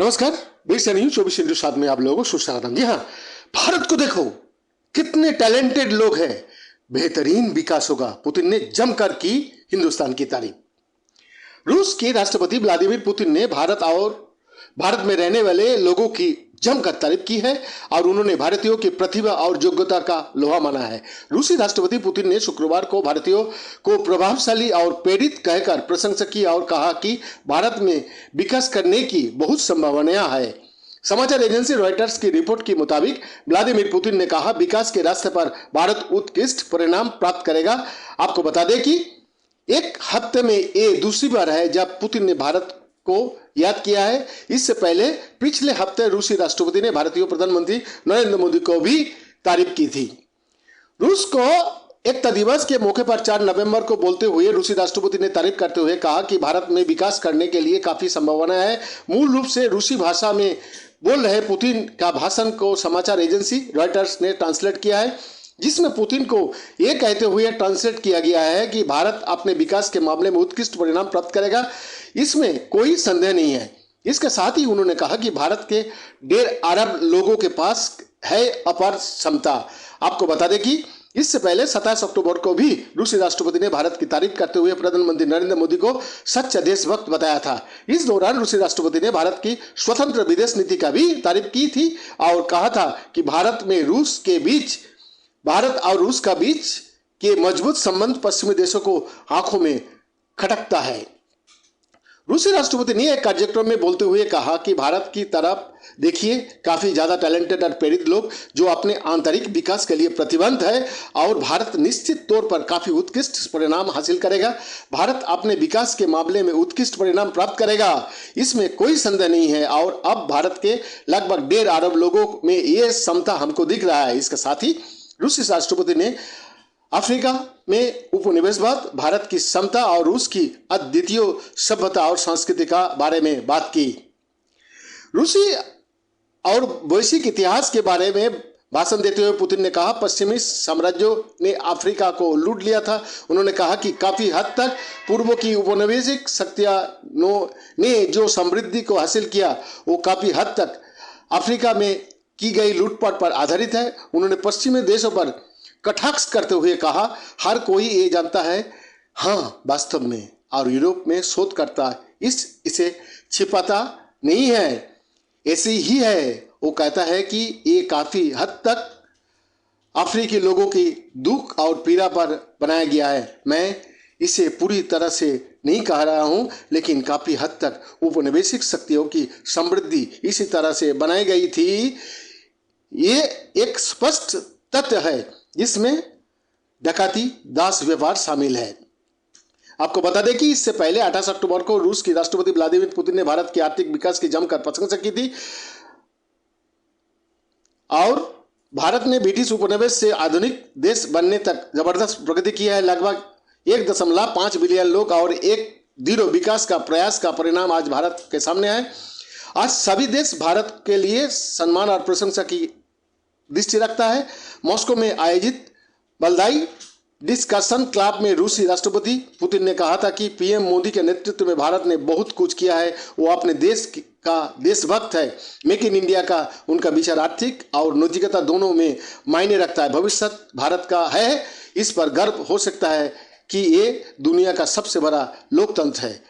नमस्कार, बीरसा न्यूज 24/7 में आप लोगों को सुस्वागतम। जी हाँ, भारत को देखो, कितने टैलेंटेड लोग हैं, बेहतरीन विकास होगा। पुतिन ने जमकर की हिंदुस्तान की तारीफ। रूस के राष्ट्रपति व्लादिमीर पुतिन ने भारत में रहने वाले लोगों की जमकर तारीफ की है और उन्होंने भारतीयों की प्रतिभा और योग्यता का लोहा माना है। रूसी राष्ट्रपति पुतिन ने शुक्रवार को भारतीयों को प्रभावशाली और प्रेरित कहकर प्रशंसा की और कहा कि भारत में विकास करने की बहुत संभावनाएं है। समाचार एजेंसी रॉयटर्स की रिपोर्ट के मुताबिक व्लादिमीर पुतिन ने कहा, विकास के रास्ते पर भारत उत्कृष्ट परिणाम प्राप्त करेगा। आपको बता दें कि एक हफ्ते में ये दूसरी बार है जब पुतिन ने भारत को याद किया है। इससे पहले पिछले हफ्ते रूसी राष्ट्रपति ने भारतीय प्रधानमंत्री नरेंद्र मोदी को भी तारीफ की थी। रूस को एकता दिवस के मौके पर 4 नवंबर को बोलते हुए रूसी राष्ट्रपति ने तारीफ करते हुए कहा कि भारत में विकास करने के लिए काफी संभावना है। मूल रूप से रूसी भाषा में बोल रहे पुतिन का भाषण को समाचार एजेंसी रॉयटर्स ने ट्रांसलेट किया है, जिसमें पुतिन को यह कहते हुए ट्रांसलेट किया गया है कि भारत अपने विकास के मामले में उत्कृष्ट परिणाम प्राप्त करेगा, इसमें कोई संदेह नहीं है। इसके साथ ही उन्होंने कहा कि भारत के 1.5 अरब लोगों के पास है अपार क्षमता। आपको बता दें कि इससे पहले 27 अक्टूबर को भी रूसी राष्ट्रपति ने भारत की तारीफ करते हुए प्रधानमंत्री नरेंद्र मोदी को सच्चा देशभक्त बताया था। इस दौरान रूसी राष्ट्रपति ने भारत की स्वतंत्र विदेश नीति का भी तारीफ की थी और कहा था कि भारत और रूस का बीच के मजबूत संबंध पश्चिमी देशों को आंखों में खटकता है। रूसी राष्ट्रपति ने एक कार्यक्रम में बोलते हुए कहा कि भारत की तरफ देखिए, काफी ज्यादा टैलेंटेड और प्रेरित लोग जो अपने आंतरिक विकास के लिए प्रतिबद्ध है और भारत निश्चित तौर पर काफी उत्कृष्ट परिणाम हासिल करेगा। भारत अपने विकास के मामले में उत्कृष्ट परिणाम प्राप्त करेगा, इसमें कोई संदेह नहीं है। और अब भारत के लगभग 1.5 अरब लोगों में यह क्षमता हमको दिख रहा है। इसके साथ ही रूसी राष्ट्रपति ने अफ्रीका में उपनिवेशवाद, भारत की क्षमता और रूस की अद्वितीय सभ्यता और संस्कृति का बारे में बात की। रूसी और वैश्विक इतिहास के बारे में भाषण देते हुए पुतिन ने कहा, पश्चिमी साम्राज्यों ने अफ्रीका को लूट लिया था। उन्होंने कहा कि काफी हद तक पूर्व की उपनिवेशिक शक्तियों ने जो समृद्धि को हासिल किया वो काफी हद तक अफ्रीका में की गई लूटपाट पर आधारित है। उन्होंने पश्चिमी देशों पर कटाक्ष करते हुए कहा, हर कोई ये जानता है, हाँ वास्तव में, और यूरोप में शोधकर्ता इसे छिपाता नहीं है, ऐसी ही है। वो कहता है कि ये काफी हद तक अफ्रीकी लोगों की दुख और पीड़ा पर बनाया गया है। मैं इसे पूरी तरह से नहीं कह रहा हूं, लेकिन काफी हद तक उपनिवेशिक शक्तियों की समृद्धि इसी तरह से बनाई गई थी। ये एक स्पष्ट तथ्य है जिसमें डकैती, दास व्यापार शामिल है। आपको बता दें कि इससे पहले 28 अक्टूबर को रूस के राष्ट्रपति व्लादिमीर पुतिन ने भारत के आर्थिक विकास की जमकर प्रशंसा की थी और भारत ने ब्रिटिश उपनिवेश से आधुनिक देश बनने तक जबरदस्त प्रगति की है। लगभग 1.5 बिलियन लोग और एक दृढ़ विकास का प्रयास का परिणाम आज भारत के सामने है। आज सभी देश भारत के लिए सम्मान और प्रशंसा की दृष्टि रखता है। मॉस्को में आयोजित बल्दाई डिस्कशन क्लब में रूसी राष्ट्रपति पुतिन ने कहा था कि पीएम मोदी के नेतृत्व में भारत ने बहुत कुछ किया है, वो अपने देश का देशभक्त है। मेक इन इंडिया का उनका विचार आर्थिक और नैतिकता दोनों में मायने रखता है। भविष्य भारत का है, इस पर गर्व हो सकता है कि ये दुनिया का सबसे बड़ा लोकतंत्र है।